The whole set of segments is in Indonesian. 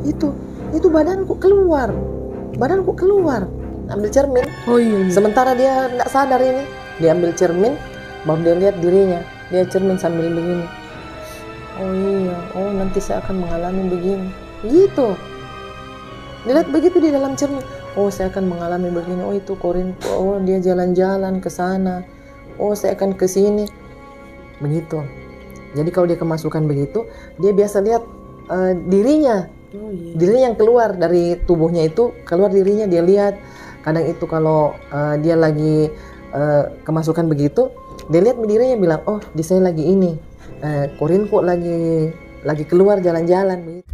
itu badanku keluar, ambil cermin. Oh iya. Sementara dia nggak sadar ini, dia ambil cermin, baru dia lihat dirinya, dia cermin sambil begini. Oh iya, oh nanti saya akan mengalami begini, gitu. Dilihat begitu di dalam cermin. Oh saya akan mengalami begini. Oh itu Korin. Oh dia jalan-jalan ke sana. Oh saya akan ke sini. Begitu. Jadi kalau dia kemasukan begitu, dia biasa lihat dirinya. Oh iya. Dirinya yang keluar dari tubuhnya itu, keluar dirinya dia lihat. Kadang itu kalau dia lagi kemasukan begitu, dia lihat dirinya bilang, oh di saya lagi ini. Korin kok lagi keluar jalan-jalan begitu.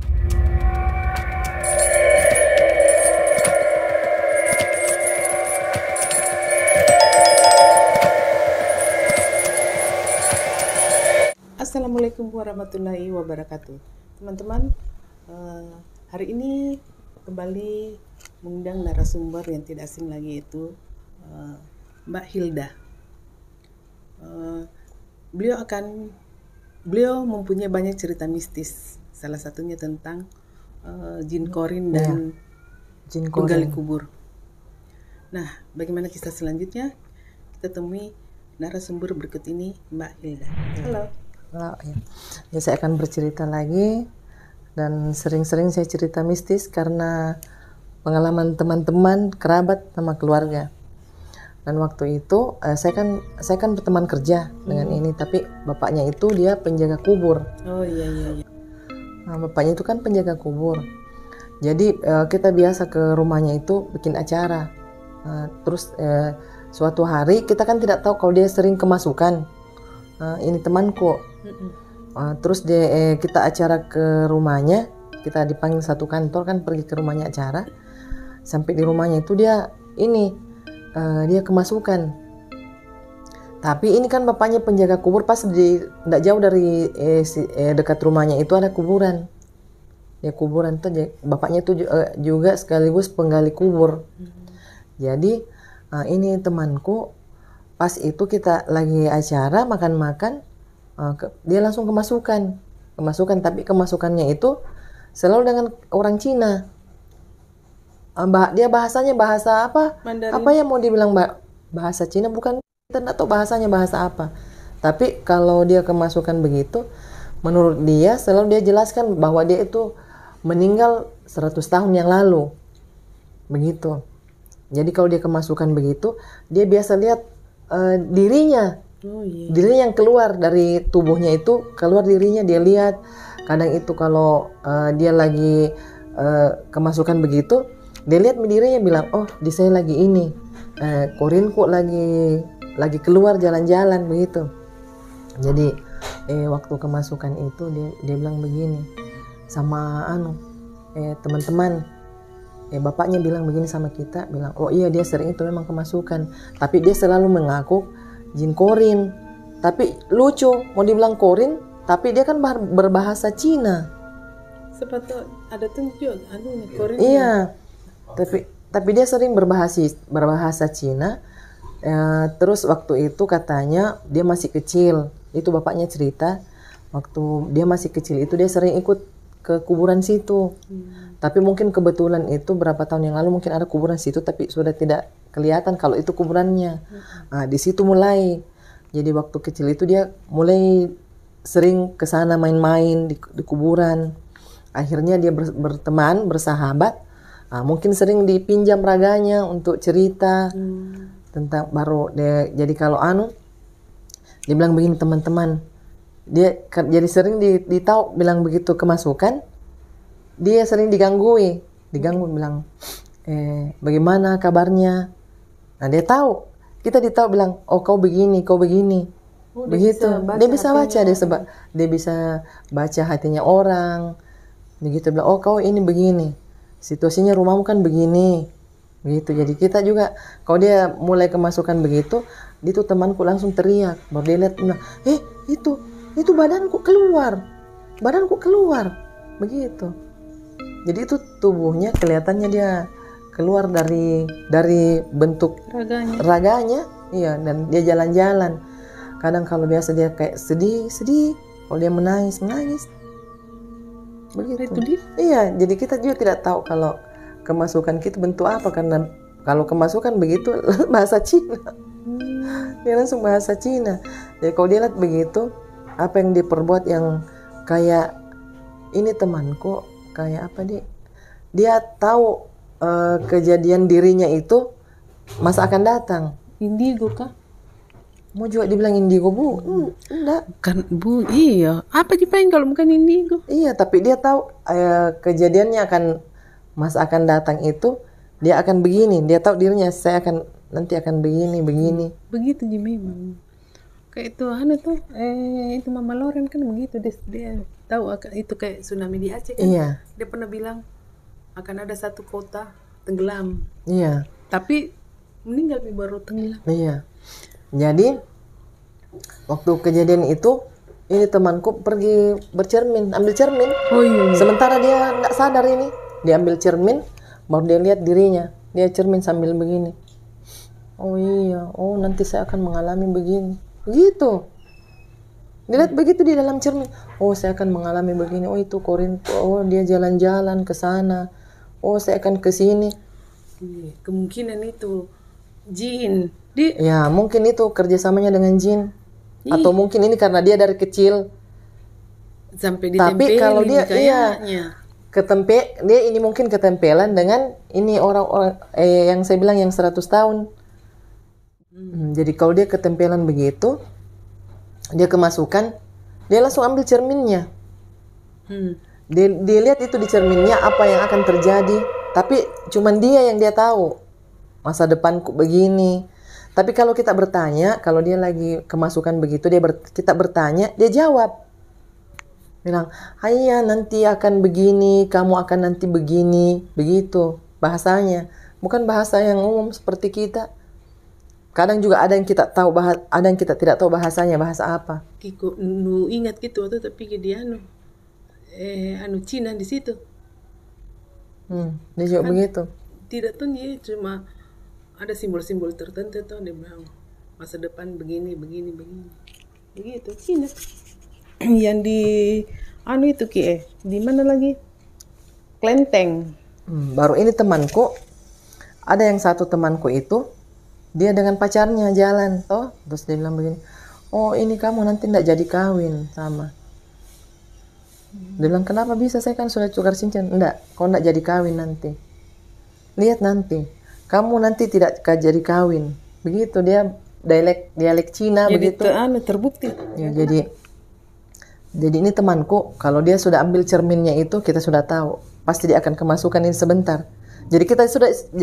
Assalamualaikum warahmatullahi wabarakatuh. Teman-teman, hari ini kembali mengundang narasumber yang tidak asing lagi, yaitu Mbak Hilda. Beliau mempunyai banyak cerita mistis, salah satunya tentang jin Korin dan Jin penggali Korin. kubur. Nah, bagaimana kisah selanjutnya? Kita temui narasumber berikut ini, Mbak Hilda. Halo. Ya, saya akan bercerita lagi, dan sering-sering saya cerita mistis karena pengalaman teman-teman, kerabat, sama keluarga. Dan waktu itu saya kan berteman kerja dengan ini, tapi bapaknya itu dia penjaga kubur. Oh iya. Nah, bapaknya itu kan penjaga kubur. Jadi kita biasa ke rumahnya itu bikin acara. Terus suatu hari kita kan tidak tahu kalau dia sering kemasukan. Ini temanku. Terus kita acara ke rumahnya, kita dipanggil satu kantor kan, pergi ke rumahnya acara. Sampai di rumahnya itu dia kemasukan. Tapi ini kan bapaknya penjaga kubur, pas tidak jauh dari dekat rumahnya itu ada kuburan. Ya kuburan itu bapaknya itu juga sekaligus penggali kubur. Jadi ini temanku, pas itu kita lagi acara makan-makan, dia langsung kemasukan, tapi kemasukannya itu selalu dengan orang Cina. Dia bahasanya bahasa apa? Mandarin. Apa yang mau dibilang bahasa Cina, bukan, kita nggak tahu bahasanya bahasa apa. Tapi kalau dia kemasukan begitu, menurut dia selalu dia jelaskan bahwa dia itu meninggal 100 tahun yang lalu. Begitu. Jadi kalau dia kemasukan begitu, dia biasa lihat dirinya. Oh iya. Dirinya yang keluar dari tubuhnya itu, keluar dirinya dia lihat. Kadang itu kalau dia lagi kemasukan begitu, dia lihat dirinya bilang, oh di saya lagi ini. Korin kok lagi keluar jalan-jalan begitu. Jadi waktu kemasukan itu dia bilang begini sama teman-teman. Bapaknya bilang begini sama kita, bilang, oh iya dia sering itu memang kemasukan, tapi dia selalu mengaku jin Korin. Tapi lucu, mau dibilang Korin, tapi dia kan berbahasa Cina. Sepatu ada tunjuk, Korin. Iya, tapi dia sering berbahasa Cina. Terus waktu itu katanya dia masih kecil, itu bapaknya cerita, waktu dia masih kecil itu dia sering ikut ke kuburan situ. Tapi mungkin kebetulan itu berapa tahun yang lalu mungkin ada kuburan situ, tapi sudah tidak kelihatan kalau itu kuburannya. Nah, di situ mulai. Jadi waktu kecil itu dia mulai sering ke sana main-main di kuburan. Akhirnya dia berteman, bersahabat. Mungkin sering dipinjam raganya untuk cerita tentang baru dia. Jadi kalau dia bilang begini teman-teman. Dia jadi sering ditahu bilang begitu kemasukan. Dia sering diganggu bilang, bagaimana kabarnya? Nah dia tahu, kita ditahu bilang, oh kau begini, begitu. Dia bisa baca, dia bisa baca hatinya orang, begitu bilang, oh kau ini begini, situasinya rumahmu kan begini, begitu. Jadi kita juga, kalau dia mulai kemasukan begitu, itu temanku langsung teriak, baru dia lihat, itu badanku keluar, begitu. Jadi itu tubuhnya kelihatannya dia keluar dari bentuk raganya, iya, dan dia jalan-jalan. Kadang kalau biasa dia kayak sedih, kalau dia menangis. begitu. Itu dia. Iya, jadi kita juga tidak tahu kalau kemasukan kita bentuk apa, karena kalau kemasukan begitu bahasa Cina. Dia langsung bahasa Cina. Jadi kalau dia lihat begitu, apa yang diperbuat yang kayak ini temanku kayak apa dia tahu kejadian dirinya itu masa akan datang. Indigo kah? Mau juga dibilang indigo, Bu? Enggak. Kan Bu, iya. Apa dipain kalau bukan indigo? Iya, tapi dia tahu kejadiannya masa akan datang itu dia akan begini. Dia tahu dirinya nanti akan begini. Begitu ji memang. Kayak itu tuh itu Mama Loren kan begitu, dia tahu itu kayak tsunami di Aceh kan. Iya. Dia pernah bilang akan ada satu kota tenggelam. Iya. Tapi meninggal baru tenggelam. Iya. Jadi waktu kejadian itu ini temanku pergi ambil cermin. Oh iya. Sementara dia nggak sadar ini, dia ambil cermin, baru dia lihat dirinya, dia cermin sambil begini. Oh iya, oh nanti saya akan mengalami begini, gitu. Dilihat begitu di dalam cermin. Oh saya akan mengalami begini. Oh itu Korinto. Oh dia jalan-jalan ke sana. Oh saya akan ke sini. Kemungkinan itu jin. Ya mungkin itu kerjasamanya dengan jin. Atau mungkin ini karena dia dari kecil sampai ditempelin. Tapi kalau dia kayaknya dia ini mungkin ketempelan dengan ini orang-orang yang saya bilang yang 100 tahun. Jadi kalau dia ketempelan begitu, dia kemasukan, dia langsung ambil cerminnya. Dia lihat itu di cerminnya apa yang akan terjadi, tapi cuman dia yang dia tahu masa depanku begini. Tapi kalau kita bertanya, kalau dia lagi kemasukan begitu, kita bertanya, dia jawab. Bilang, "Hayya nanti akan begini, kamu akan nanti begini." Begitu bahasanya. Bukan bahasa yang umum seperti kita. Kadang juga ada yang kita tahu ada yang kita tidak tahu bahasanya, bahasa apa. Kiko ingat gitu waktu tapi dia Cina di situ. Dia juga begitu. Tidak tuh dia cuma ada simbol-simbol tertentu tuh dia bilang masa depan begini. Begitu Cina. Yang di itu di mana lagi? Klenteng. Baru ini temanku, ada yang satu temanku itu dia dengan pacarnya jalan toh, terus dia bilang begini, oh ini kamu nanti tidak jadi kawin sama. Dia bilang kenapa bisa, saya kan sudah tukar cincin. Enggak, kau tidak jadi kawin nanti. Lihat nanti, kamu nanti tidak jadi kawin. Begitu dia dialek Cina jadi begitu. Terbukti. Ya, jadi ini temanku, kalau dia sudah ambil cerminnya itu kita sudah tahu pasti dia akan kemasukan ini sebentar. Jadi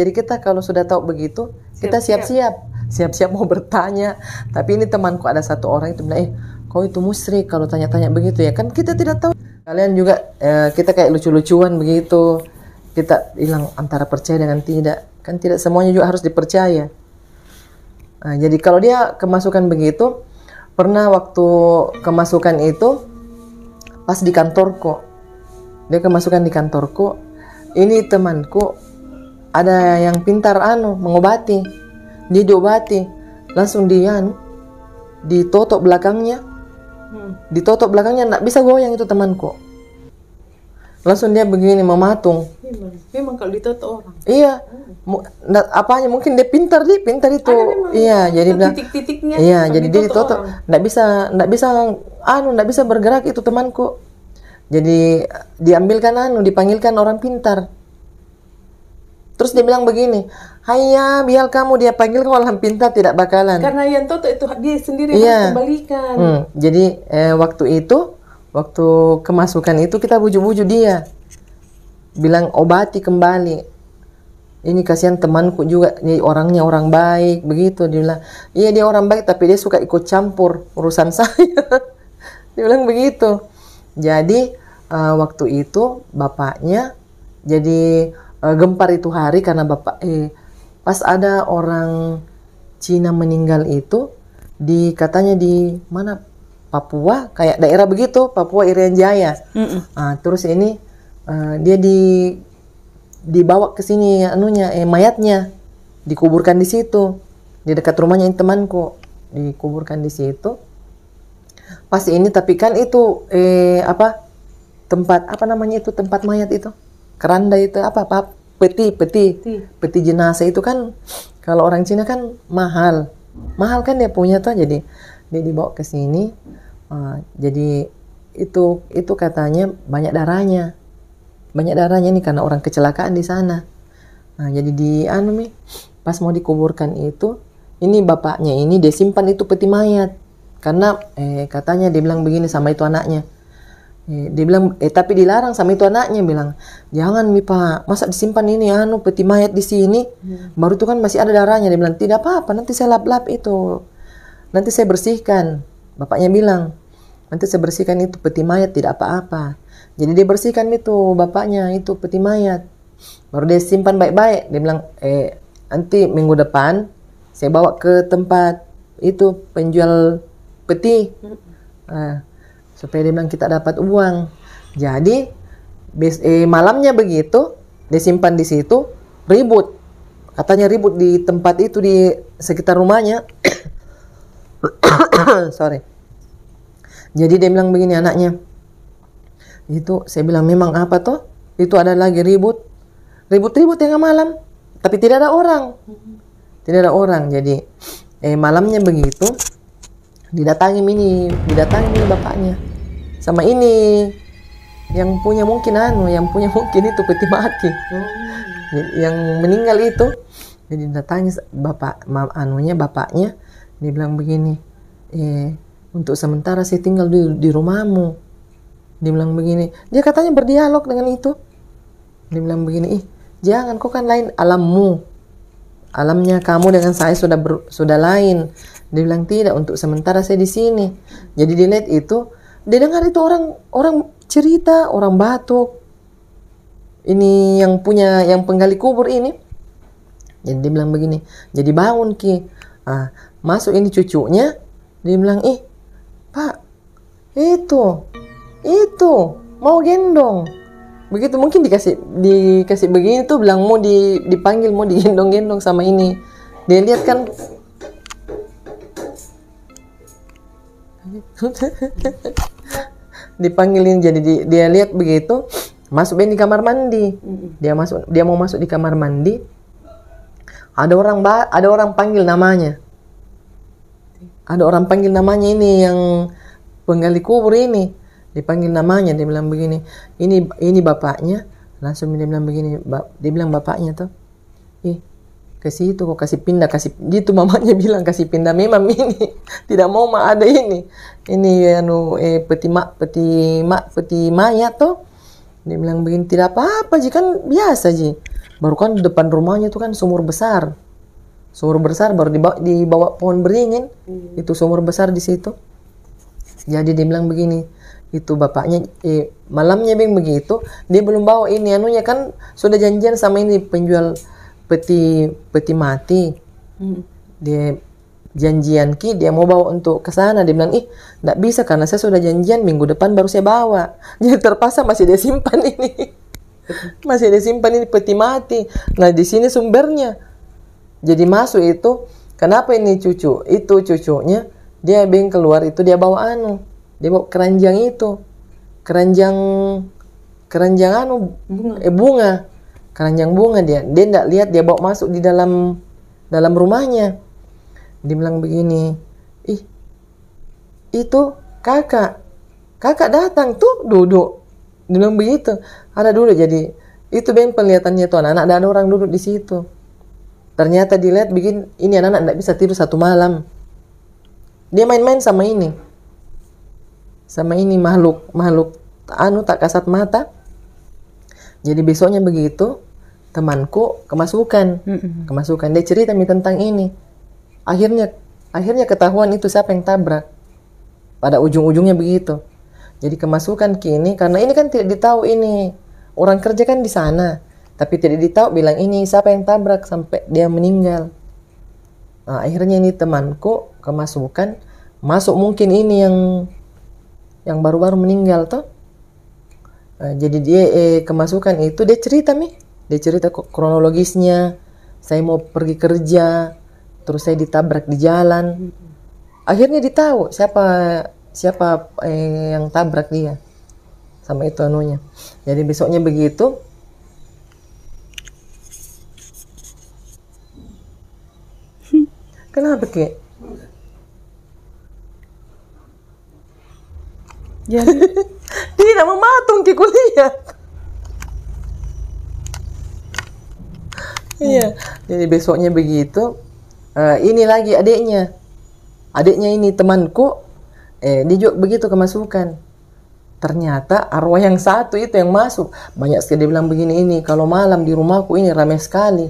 kita kalau sudah tahu begitu, kita siap-siap mau bertanya. Tapi ini temanku ada satu orang itu bilang, kau itu musyrik kalau tanya-tanya begitu ya kan, kita tidak tahu. Kalian juga kita kayak lucu-lucuan begitu. Kita bilang antara percaya dengan tidak, kan tidak semuanya juga harus dipercaya. Nah, jadi kalau dia kemasukan begitu, pernah waktu kemasukan itu pas di kantorku, dia kemasukan di kantorku. Ini temanku ada yang pintar mengobati, dia diobati langsung ditotok belakangnya, nggak bisa goyang itu temanku. Langsung dia begini mematung. Memang kalau ditotok orang. Iya, apanya mungkin dia pintar itu. Iya, jadi titik-titiknya. Iya, jadi dia ditotok, nggak bisa bergerak itu temanku. Jadi dipanggilkan orang pintar. Terus dia bilang begini, hayya biar kamu dia panggil orang pintar tidak bakalan. Karena yang toto itu dia sendiri harus kembalikan. Jadi waktu kemasukan itu kita bujuk-bujuk dia, bilang obati kembali. Ini kasihan temanku juga, ini orangnya orang baik begitu. Dia bilang, iya dia orang baik tapi dia suka ikut campur urusan saya. Dia bilang begitu. Jadi waktu itu bapaknya jadi gempar itu hari karena pas ada orang Cina meninggal itu katanya di mana Papua, kayak daerah begitu, Papua Irian Jaya. Terus ini dia dibawa ke sini mayatnya dikuburkan di situ di dekat rumahnya ini temanku, dikuburkan di situ. Pas ini tapi kan itu tempat apa namanya itu, tempat mayat itu, keranda itu apa peti jenazah itu kan kalau orang Cina kan mahal kan dia punya tuh, jadi dia dibawa ke sini. Jadi itu katanya banyak darahnya nih karena orang kecelakaan di sana. Nah, jadi pas mau dikuburkan itu, ini bapaknya ini dia simpan itu peti mayat karena katanya dia bilang begini sama itu anaknya. Dia bilang tapi dilarang sama itu anaknya, bilang jangan mi pak, masa disimpan ini peti mayat di sini, baru itu kan masih ada darahnya. Dia bilang tidak apa-apa, nanti saya lap-lap itu, nanti saya bersihkan. Bapaknya bilang nanti saya bersihkan itu peti mayat, tidak apa-apa. Jadi dia bersihkan itu bapaknya itu peti mayat, baru dia simpan baik-baik. Dia bilang nanti minggu depan saya bawa ke tempat itu penjual peti. Supaya dia bilang kita dapat uang. Jadi malamnya begitu dia simpan di situ, ribut di tempat itu di sekitar rumahnya. Sorry. Jadi dia bilang begini anaknya, itu saya bilang memang apa toh, itu ada lagi ribut tengah malam, tapi tidak ada orang. Jadi malamnya begitu didatangi ini bapaknya sama ini yang punya mungkin itu peti mati, yang meninggal itu. Jadi datangi bapaknya, dia bilang begini, untuk sementara saya tinggal di rumahmu. Dia bilang begini, dia katanya berdialog dengan itu. Dia bilang begini, jangan, kau kan lain alamnya kamu dengan saya sudah lain. Dia bilang tidak, untuk sementara saya di sini. Jadi dilihat itu, dia dengar itu orang cerita, orang batuk. Ini yang penggali kubur ini. Jadi dia bilang begini, jadi bangun Ki. Masuk ini cucunya, dia bilang, Pak, itu mau gendong. Begitu mungkin dikasih begini tuh, bilang mau dipanggil, mau digendong-gendong sama ini. Dia lihat kan dipanggilin, jadi dia lihat begitu, masuk di kamar mandi. Dia mau masuk di kamar mandi, ada orang panggil namanya. Ini yang penggali kubur ini, dipanggil namanya. Dia bilang begini, ini bapaknya. Langsung dia bilang begini, dia bilang bapaknya tuh, ke situ kok, kasih pindah, gitu mamanya bilang kasih pindah. Memang ini tidak mau ada ini peti mayat tuh. Dia bilang begini, tidak apa-apa ji, kan biasa ji. Baru kan di depan rumahnya tuh kan sumur besar baru dibawa pohon beringin. Itu sumur besar di situ. Jadi dia bilang begini, itu bapaknya malamnya begitu, dia belum bawa ini kan sudah janjian sama ini penjual peti mati. Dia janjian dia mau bawa untuk ke sana. Dia bilang enggak bisa karena saya sudah janjian minggu depan baru saya bawa. Jadi terpaksa masih dia simpan ini. Peti mati. Nah, di sini sumbernya. Jadi masuk itu, kenapa ini cucunya dia keluar itu, dia bawa dia bawa keranjang itu. Keranjang bunga. Keranjang bunga dia enggak lihat, dia bawa masuk di dalam rumahnya. Dia bilang begini, itu kakak datang tuh duduk. Dia bilang begitu, ada duduk. Jadi itu penglihatannya tuh anak ada orang duduk di situ. Ternyata dilihat begini, ini anak enggak bisa tidur satu malam. Dia main-main sama ini makhluk tak kasat mata. Jadi besoknya begitu, temanku kemasukan. Dia cerita tentang ini. Akhirnya ketahuan itu siapa yang tabrak. Pada ujung-ujungnya begitu. Jadi kemasukan kini, karena ini kan tidak ditahu ini. Orang kerja kan di sana, tapi tidak ditahu bilang ini siapa yang tabrak sampai dia meninggal. Nah, akhirnya ini temanku kemasukan, masuk mungkin ini yang baru-baru meninggal tuh. Jadi dia kemasukan itu, dia cerita kronologisnya. Saya mau pergi kerja, terus saya ditabrak di jalan. Akhirnya ditahu siapa yang tabrak dia. sama itu anunya. Jadi besoknya begitu. Kenapa Ki? Jadi Tidak mematung Ki, kulihat. Iya, jadi besoknya begitu. Ini lagi adiknya ini temanku, dia juga begitu kemasukan. Ternyata arwah yang satu itu yang masuk. Banyak sekali dia bilang begini, ini kalau malam di rumahku ini ramai sekali.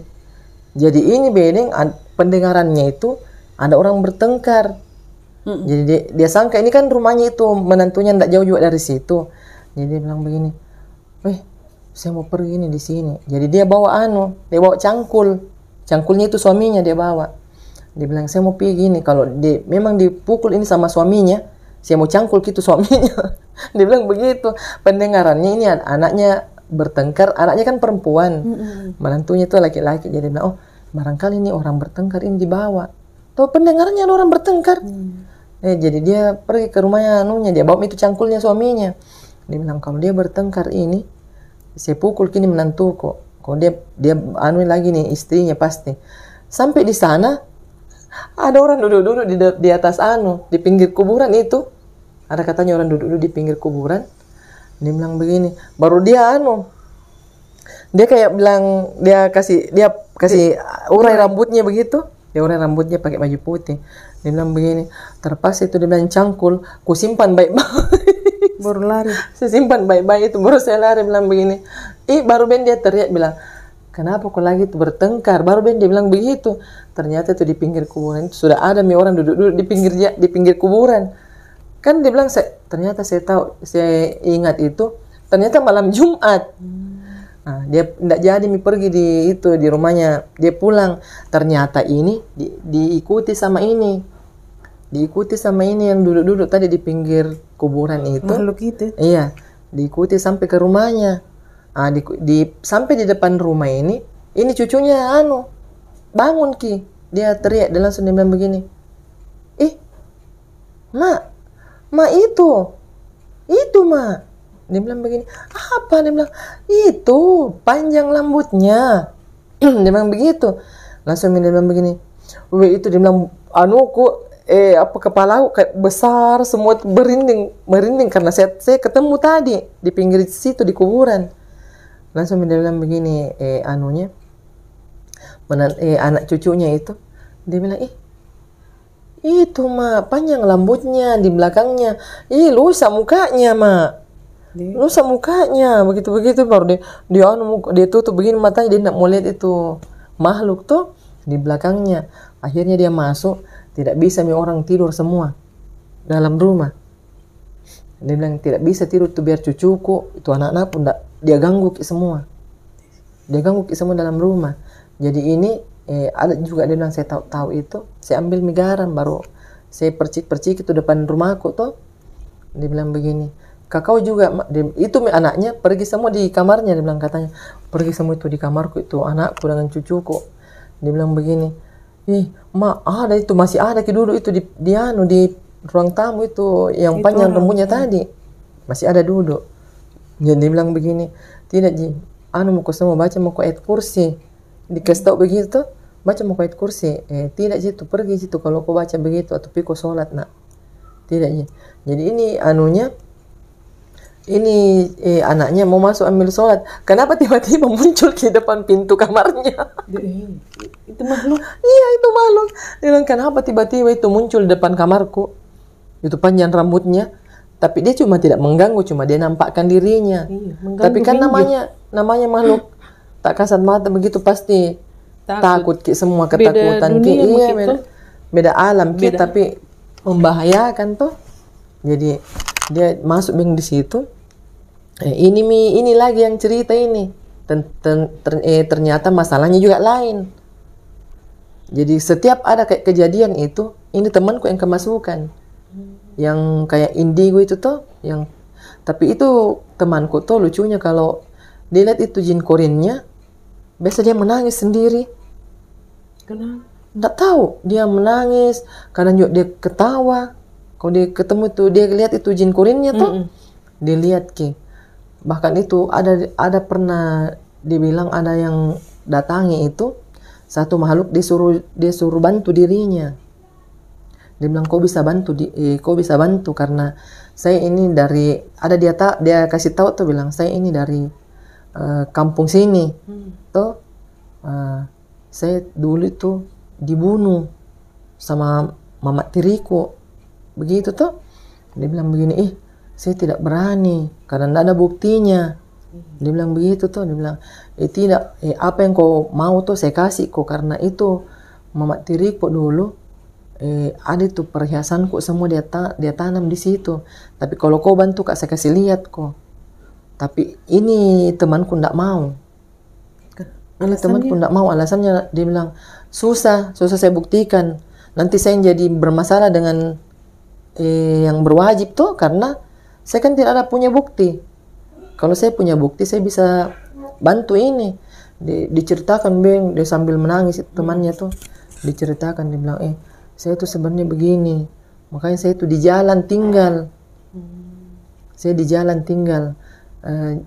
Jadi ini bedeng pendengarannya itu ada orang bertengkar. Jadi dia sangka ini kan rumahnya itu menantunya tidak jauh juga dari situ. Jadi dia bilang begini, saya mau pergi ini di sini. Jadi dia bawa dia bawa cangkulnya itu suaminya dia bawa. Dia bilang saya mau pergi gini, kalau dia memang dipukul ini sama suaminya, saya mau cangkul gitu suaminya. Dia bilang begitu. Pendengarannya ini anaknya bertengkar, anaknya kan perempuan, menantunya itu laki-laki. Jadi dia bilang, oh barangkali ini orang bertengkar ini dibawa. Tuh pendengarannya ada orang bertengkar. Jadi dia pergi ke rumahnya dia bawa itu cangkulnya suaminya. Dia bilang kalau dia bertengkar ini, saya pukul kini menantuku. Kalau dia lagi nih istrinya pasti. Sampai di sana ada orang duduk-duduk di atas di pinggir kuburan itu. Ada katanya orang duduk-duduk di pinggir kuburan. Dia bilang begini, baru dia dia kayak bilang dia kasih urai rambutnya begitu. Dia urai rambutnya pakai baju putih. Dia bilang begini, terpaksa itu dia bilang cangkul, ku simpan baik-baik. baru lari. Saya simpan baik-baik itu, baru saya lari bilang begini. Baru Ben dia teriak bilang, kenapa kok lagi itu bertengkar? Baru Ben dia bilang begitu. Ternyata itu di pinggir kuburan itu sudah ada orang duduk-duduk di pinggir kuburan. Kan dia bilang, ternyata saya ingat itu, ternyata malam Jumat. Nah, dia tidak jadi pergi di rumahnya, dia pulang. Ternyata ini diikuti sama ini yang duduk-duduk tadi di pinggir kuburan itu. Makhluk itu. Iya, diikuti sampai ke rumahnya. Sampai di depan rumah ini cucunya bangun Ki. Dia teriak, dia langsung dia bilang begini. Mak itu Mak. Dia bilang begini, apa? Dia bilang, itu panjang rambutnya. Dia bilang begitu. Langsung dia bilang begini, itu dia bilang, kepala kayak besar semua merinding karena saya ketemu tadi di pinggir situ di kuburan. Langsung dia bilang begini, anak cucunya itu, dia bilang, itu Mak, panjang rambutnya di belakangnya, lusa mukanya Mak, lusa mukanya, begitu baru dia tutup begini matanya, dia tidak mau lihat itu makhluk tuh di belakangnya. Akhirnya dia masuk. Tidak bisa orang tidur semua dalam rumah. Dia bilang tidak bisa tidur tuh biar cucuku, itu anak-anak pun dia ganggu semua. Dia ganggu semua dalam rumah. Jadi ini ada juga dia bilang saya tahu itu, saya ambil mie garam baru saya percik itu depan rumahku tuh. Dia bilang begini, kakau juga itu anaknya pergi semua di kamarnya. Dia bilang katanya pergi semua itu di kamarku itu anakku dengan cucuku. Dia bilang begini, Mak, ada itu masih ada duduk itu di ruang tamu itu yang panjang rambutnya tadi masih ada duduk. Jadi dia bilang begini, tidak Ji, mau semua baca mau ayat kursi, dikasih tahu begitu, baca mau ayat kursi. Tidak Ji, itu pergi situ kalau kau baca begitu atau piko sholat nak. Tidak Ji. Jadi ini anaknya mau masuk ambil sholat, kenapa tiba-tiba muncul di depan pintu kamarnya? Itu makhluk. Iya, itu makhluk. Dia bilang kenapa tiba-tiba itu muncul di depan kamarku, itu panjang rambutnya, tapi dia cuma tidak mengganggu, cuma dia nampakkan dirinya. Tapi kan namanya makhluk tak kasat mata begitu pasti takut semua ketakutan beda alam tapi membahayakan tuh. Jadi dia masuk di situ. Ini lagi yang cerita ini. Ternyata masalahnya juga lain. Jadi setiap ada kayak kejadian itu, ini temanku yang kemasukan. Yang kayak indigo itu tuh, tapi itu temanku tuh lucunya kalau dilihat itu jin korinnya, biasa dia menangis sendiri. Kenapa? Nggak tahu, dia menangis, kadang juga dia ketawa. Kalau dia ketemu tuh, dia lihat itu jin korinnya tuh, dia lihat bahkan itu ada pernah dibilang ada yang datangi itu satu makhluk, dia suruh bantu dirinya. Dia bilang kau bisa bantu karena saya ini dari dia kasih tahu tuh, bilang saya ini dari kampung sini tuh, saya dulu itu dibunuh sama mama tiriku begitu tuh. Dia bilang begini, saya tidak berani karena tidak ada buktinya. Dia bilang begitu tuh, dia bilang tidak, apa yang kau mau tuh saya kasih kok, karena itu mama tiriku dulu ada tuh perhiasanku semua dia tanam di situ. Tapi kalau kau bantu kak saya kasih lihat kok. Tapi ini temanku ndak mau. Ini temanku ndak mau, alasannya dia bilang susah saya buktikan. Nanti saya jadi bermasalah dengan yang berwajib tuh, karena saya kan tidak ada punya bukti. Kalau saya punya bukti saya bisa bantu ini. Diceritakan Beng, dia sambil menangis temannya tuh. Diceritakan, dia bilang saya tuh sebenarnya begini, makanya saya tuh di jalan tinggal. Saya di jalan tinggal.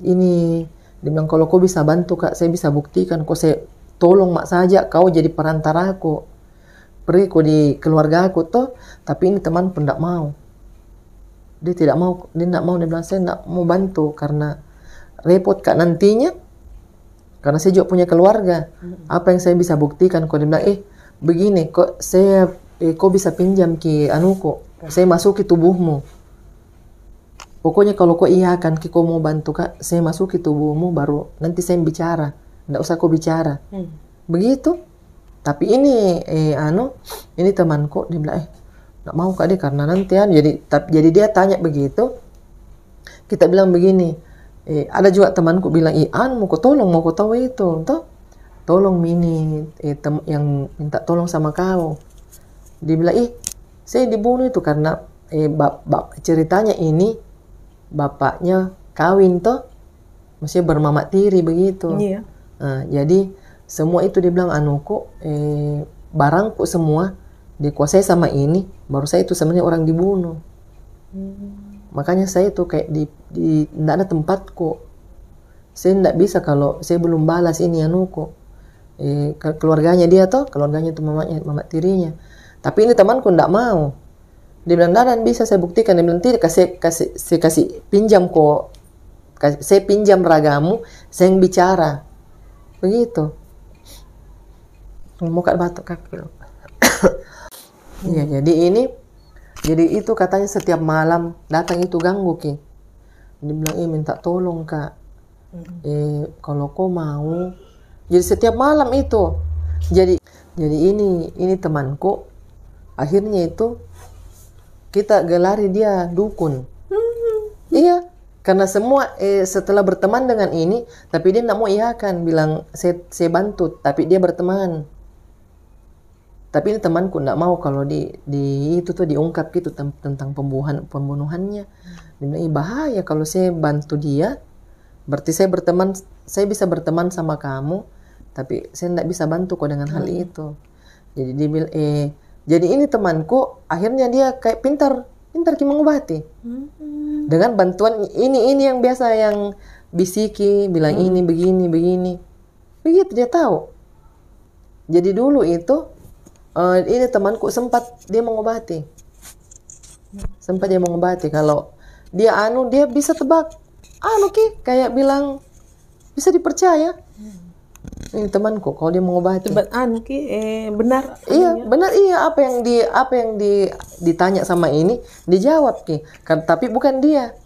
Ini dia bilang kalau kau bisa bantu kak, saya bisa buktikan. Kau saya tolong mak saja, kau jadi perantara aku. Pergi kau di keluarga aku tuh. Tapi ini teman pun tidak mau. Dia tidak mau. Dia bilang saya tidak mau bantu karena repot kak nantinya. Karena saya juga punya keluarga. Apa yang saya bisa buktikan? Kau dia bilang begini kok kau bisa pinjam ki anuku, saya masuki tubuhmu. Pokoknya kalau kau iya kan kau mau bantu kak, saya masuki tubuhmu baru nanti saya bicara. Tidak usah kau bicara. Begitu. Tapi ini ini temanku dia bilang nggak mau kak deh karena nanti jadi dia tanya begitu. Kita bilang begini, ada juga temanku bilang mau kau tahu itu toh, tolong Mini yang minta tolong sama kau. Dia bilang saya dibunuh itu karena ceritanya ini bapaknya kawin toh, maksudnya bermamak tiri begitu. Iya. Jadi semua itu dia bilang barangku semua dikuasai sama ini, baru saya itu sebenarnya orang dibunuh. Makanya saya itu kayak tidak ada tempatku. Saya tidak bisa kalau saya belum balas ini anuku. Keluarganya dia toh, keluarganya itu mama tirinya. Tapi ini temanku tidak mau. Dia bilang dan bisa saya buktikan. Dia bilang tidak, saya kasih pinjam kok. Saya pinjam ragamu, saya yang bicara. Begitu. Mau batuk kaki loh. Iya, jadi itu katanya setiap malam datang itu ganggu ki. Dia bilang minta tolong kak. Kalau kau mau. Jadi setiap malam itu. Jadi ini temanku. Akhirnya itu kita gelari dia dukun. Iya, karena semua setelah berteman dengan ini, tapi dia tidak mau iyakan, bilang saya bantu, tapi dia berteman. Tapi ini temanku tidak mau kalau itu tuh diungkap gitu tentang pembunuhannya. Dia bilang bahaya kalau saya bantu dia, berarti saya bisa berteman sama kamu, tapi saya tidak bisa bantu kok dengan hal itu. Jadi dia bilang jadi ini temanku akhirnya dia kayak pintar mengobati. Dengan bantuan ini yang biasa yang bisiki bilang ini begini. Begitu dia tahu. Jadi dulu itu ini temanku sempat dia mengobati. Kalau dia dia bisa tebak kayak bilang bisa dipercaya. Ini temanku kalau dia mengobati. Benar. Iya, benar iya apa yang ditanya sama ini dijawab ki. Tapi bukan dia.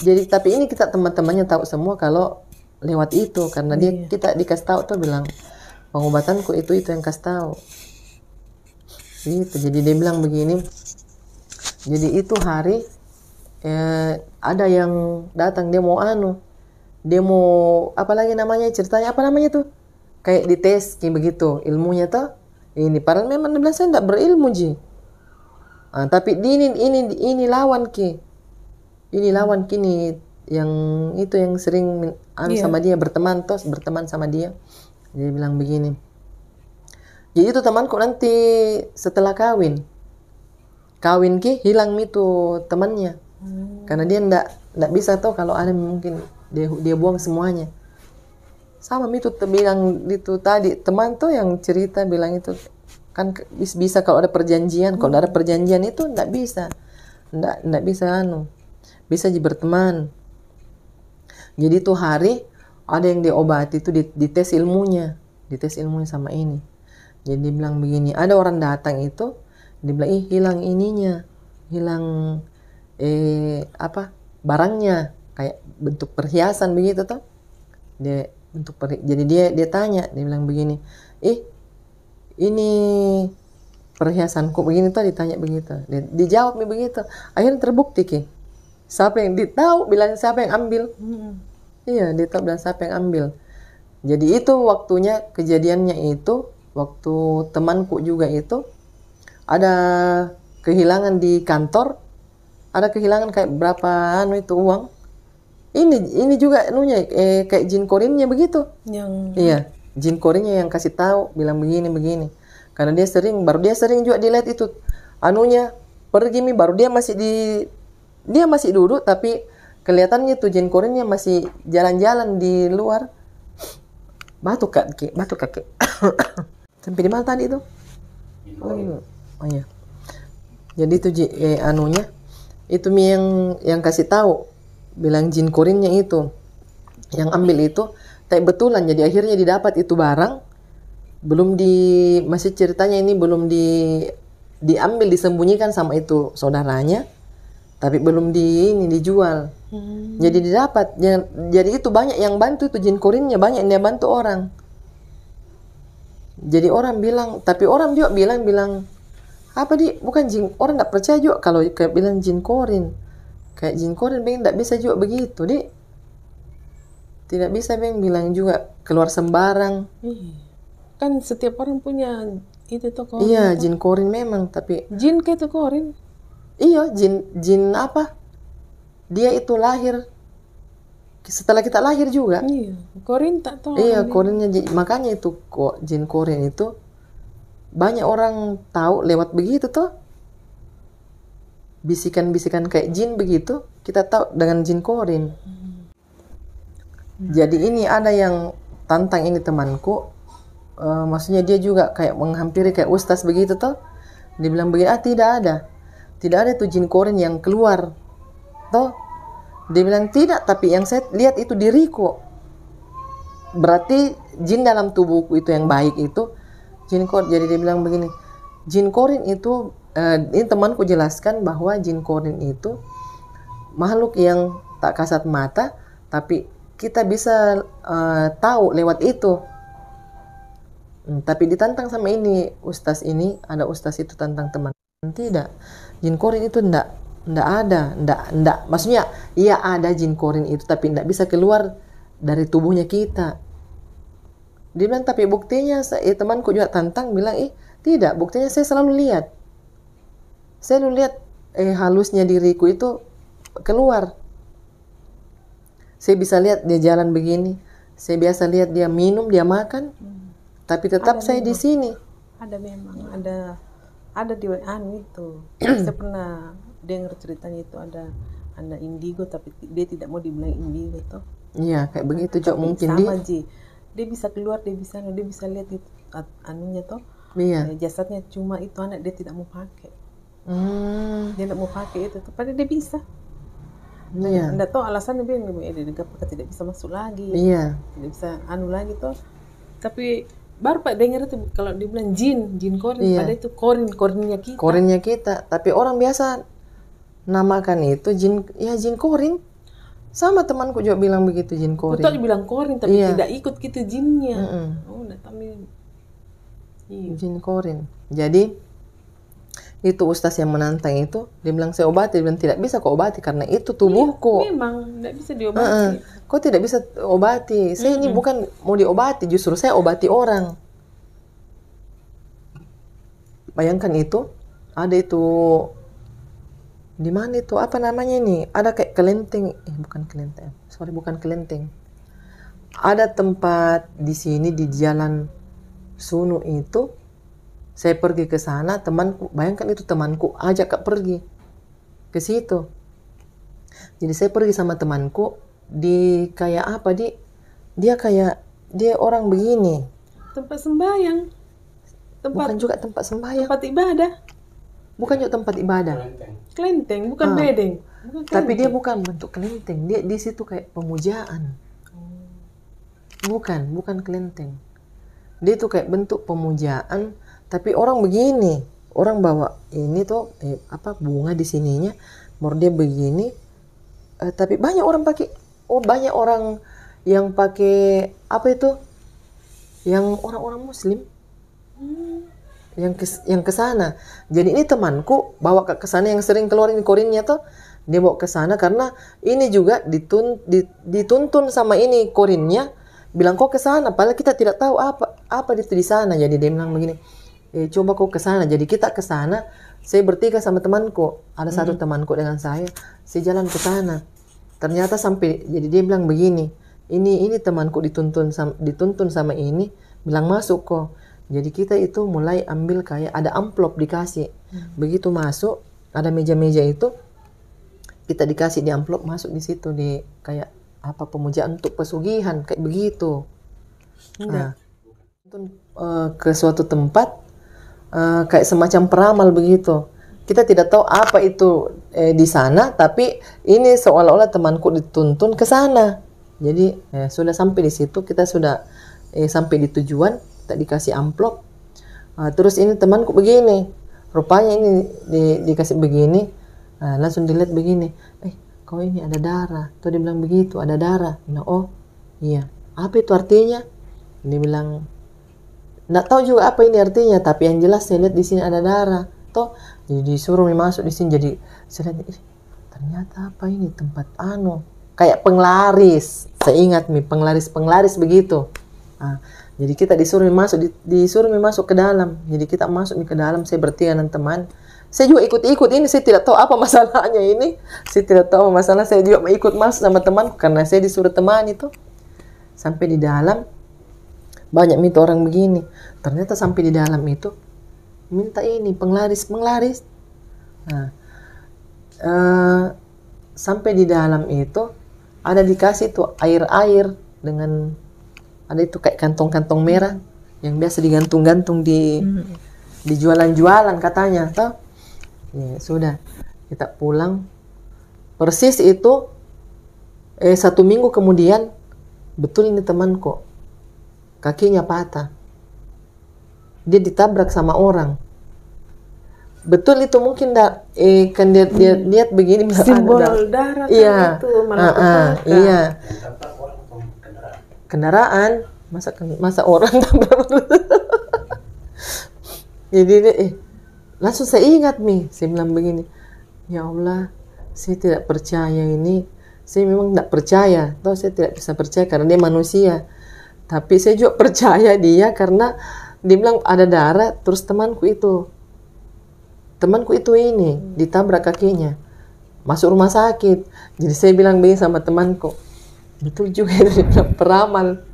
Jadi tapi ini kita teman-temannya tahu semua kalau lewat itu karena kita dikasih tahu tuh bilang pengobatanku itu yang kasih tahu. Gitu. Jadi dia bilang begini. Jadi itu hari ada yang datang dia mau apa lagi namanya ceritanya apa namanya tuh kayak dites kayak begitu ilmunya tuh ini padahal memang dia bilang saya tidak berilmu ji. Tapi ini lawan kini yang itu yang sering sama dia berteman sama dia. Dia bilang begini. Jadi itu temanku nanti setelah kawin hilang itu temannya. Karena dia nggak bisa tuh kalau ada mungkin dia buang semuanya. Sama itu bilang itu tadi teman tuh yang cerita bilang itu kan bisa kalau ada perjanjian, kalau ada perjanjian itu nggak bisa, nggak bisa bisa berteman. Jadi tuh hari ada yang diobati itu dites ilmunya sama ini. Jadi dia bilang begini, ada orang datang itu dia bilang hilang ininya, hilang barangnya kayak bentuk perhiasan begitu tuh. Jadi dia tanya, dia bilang begini, ini perhiasanku begini tuh, ditanya begitu. Dijawab begitu. Akhirnya terbukti siapa yang ditahu bilang siapa yang ambil. Iya, dia tahu bilang siapa yang ambil. Jadi itu waktunya kejadiannya itu waktu temanku juga itu ada kehilangan di kantor, ada kehilangan kayak berapa itu uang. Ini juga kayak jin korinnya begitu. Iya, jin korinnya yang kasih tahu bilang begini. Karena dia sering juga dilihat itu pergi baru dia masih duduk tapi kelihatannya tuh jin korinnya masih jalan-jalan di luar. Batuk kaki. Sampai di mana tadi itu? Oh iya. Jadi itu itu yang kasih tahu bilang jin korinnya itu yang ambil itu tapi betulan. Jadi akhirnya didapat itu barang masih ceritanya ini belum diambil, disembunyikan sama itu saudaranya, tapi belum dijual. Jadi didapat. Jadi itu banyak yang bantu itu jin korinnya, banyak yang dia bantu orang. Jadi orang bilang, tapi orang juga bilang apa bukan jin, orang nggak percaya juga kalau kayak bilang jin korin. Kayak jin korin tidak bisa juga begitu, tidak bisa bilang juga keluar sembarang. Kan setiap orang punya itu tuh korin. Iya, jin korin memang, tapi jin kayak itu korin. Iya, jin apa? Dia itu lahir setelah kita lahir juga. Iya, korin tak tahu. Iya, korinnya makanya itu kok jin korin itu banyak orang tahu lewat begitu tuh. Bisikan-bisikan kayak jin begitu, kita tahu dengan jin korin. Jadi ini ada yang tantang ini temanku, maksudnya dia juga kayak menghampiri kayak ustaz begitu tuh. Dia bilang begini, tidak ada tuh jin korin yang keluar toh. Dia bilang tidak, tapi yang saya lihat itu diriku. Berarti jin dalam tubuhku itu yang baik itu jin korin. Jadi dia bilang begini, jin korin itu ini temanku jelaskan bahwa jin korin itu makhluk yang tak kasat mata, tapi kita bisa tahu lewat itu. Tapi ditantang sama ini ustaz ini, ada ustaz itu tantang teman. Tidak, jin korin itu ndak ada, maksudnya iya ada jin korin itu, tapi ndak bisa keluar dari tubuhnya kita. Dia bilang tapi buktinya, temanku juga tantang bilang tidak, buktinya saya selalu lihat. Saya dulu lihat halusnya diriku itu keluar. Saya bisa lihat dia jalan begini. Saya biasa lihat dia minum, dia makan. Tapi tetap saya di sini. Ada memang, ada di WA itu. Saya pernah dengar ceritanya itu ada indigo tapi dia tidak mau dibilang indigo toh. Iya, kayak begitu juga mungkin sama dia bisa keluar, dia bisa lihat itu anunya toh. Iya. Jasadnya cuma itu anak dia tidak mau pakai. Dia tidak mau pakai itu, padahal dia bisa. Iya. Tidak tahu alasannya dia tidak bisa masuk lagi. Iya. Tidak bisa lagi toh. Tapi baru Pak dengar itu kalau dibilang jin korin, iya. padahal itu korinnya kita. Korinnya kita, tapi orang biasa namakan itu jin korin. Sama temanku juga bilang begitu, jin korin. Betul dibilang korin tapi tidak ikut kita jinnya. Oh, jin korin. Jadi itu ustaz yang menantang itu, dia bilang saya obati, dia bilang tidak bisa kau obati karena itu tubuhku. Memang tidak bisa diobati. Kau tidak bisa obati. Saya ini bukan mau diobati, justru saya obati orang. Bayangkan itu, ada itu di mana itu apa namanya ini? Ada kayak kelenteng, bukan kelenteng. Ada tempat di sini di Jalan Sunu itu. Saya pergi ke sana, temanku, bayangkan itu temanku ajak pergi ke situ. Jadi saya pergi sama temanku di kayak apa dia kayak dia orang begini. Tempat sembahyang. Bukan juga tempat sembahyang. Tempat ibadah. Bukan juga tempat ibadah. Kelenteng, bukan bedeng. Bukan Tapi dia kelenteng. bukan bentuk kelenteng. Dia di situ kayak pemujaan. Bukan kelenteng. Dia itu kayak bentuk pemujaan, tapi orang begini. Orang bawa ini tuh bunga di sininya, baru dia begini. Tapi banyak orang pakai, banyak orang yang pakai apa itu? Yang orang-orang Muslim. Yang ke sana. Jadi ini temanku bawa ke sana yang sering keluarin korinnya tuh, dia bawa ke sana karena ini juga dituntun sama ini korinnya, bilang kok ke sana, padahal kita tidak tahu apa itu di sana. Jadi dia bilang begini, coba kok ke sana. Jadi kita ke sana, saya bertiga sama temanku, ada satu temanku dengan saya jalan ke sana. Ternyata sampai, jadi dia bilang begini, ini temanku dituntun sama ini, bilang masuk kok. Jadi kita itu mulai ambil kayak ada amplop dikasih. Begitu masuk, ada meja-meja itu, kita dikasih di amplop, masuk di situ di kayak pemujaan untuk pesugihan kayak begitu. Nah, ke suatu tempat kayak semacam peramal begitu. Kita tidak tahu apa itu di sana, tapi ini seolah-olah temanku dituntun ke sana. Jadi sudah sampai di situ, kita sudah sampai di tujuan, kita dikasih amplop. Terus ini temanku begini, rupanya ini dikasih begini, langsung dilihat begini, kau ini ada darah. Tuh dia bilang begitu, ada darah. Nah, oh iya, apa itu artinya? Dia bilang, nggak tahu juga apa ini artinya, tapi yang jelas saya lihat di sini ada darah. Toh, jadi disuruh masuk di sini. Jadi saya lihat, ternyata apa ini tempat kayak penglaris. Saya ingat penglaris begitu. Jadi kita disuruh masuk ke dalam. Jadi kita masuk ke dalam, saya bertiga dengan teman. Saya juga ikut-ikut ini, saya tidak tahu apa masalahnya ini. Saya tidak tahu masalah, saya juga ikut masuk sama teman karena saya disuruh teman itu. Sampai di dalam, banyak itu orang begini. Ternyata sampai di dalam itu, minta ini, penglaris. Nah, sampai di dalam itu, ada dikasih tuh air dengan, ada itu kayak kantong-kantong merah, yang biasa digantung-gantung di jualan-jualan katanya, toh. Ya, sudah, kita pulang. Persis itu 1 minggu kemudian, betul ini temanku, kakinya patah. Dia ditabrak sama orang. Betul itu mungkin kan dia lihat begini, simbol darah kan iya, itu malah iya. Kendaraan, masa orang tabrak. Jadi langsung saya ingat saya bilang begini, ya Allah, saya tidak percaya ini. Saya memang tidak percaya, toh saya tidak bisa percaya karena dia manusia. Tapi saya juga percaya dia karena dia bilang ada darah, terus temanku itu ini ditabrak kakinya, masuk rumah sakit. Jadi saya bilang begini sama temanku, betul juga itu peramal.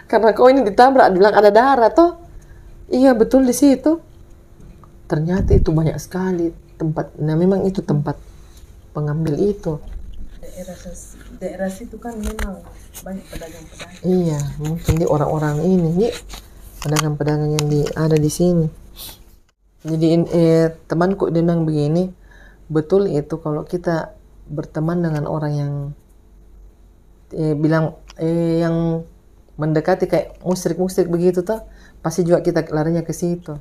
Karena kau ini ditabrak, dibilang ada darah toh. Iya betul di situ. Ternyata itu banyak sekali tempat. Nah memang itu tempat pengambil itu. Daerah situ kan memang banyak pedagang-pedagang. Iya, mungkin di orang-orang ini, pedagang-pedagang yang ada di sini. Jadi temanku dia bilang begini, betul itu kalau kita berteman dengan orang yang yang mendekati kayak musyrik begitu toh, pasti juga kita larinya ke situ.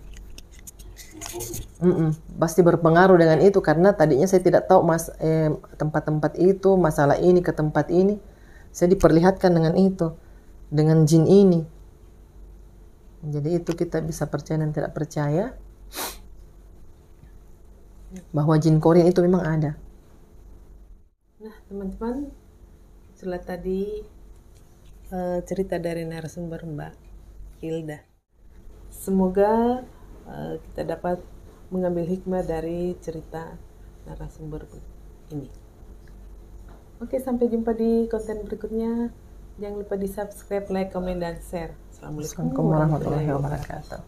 Pasti berpengaruh dengan itu karena tadinya saya tidak tahu tempat-tempat itu, masalah ini ke tempat ini, saya diperlihatkan dengan itu, dengan jin ini. Jadi itu kita bisa percaya dan tidak percaya bahwa jin korin itu memang ada. Nah teman-teman, setelah tadi cerita dari narasumber Mbak Hilda, semoga kita dapat mengambil hikmah dari cerita narasumber ini. Oke, sampai jumpa di konten berikutnya. Jangan lupa di subscribe, like, komen, dan share. Assalamualaikum Warahmatullahi wabarakatuh.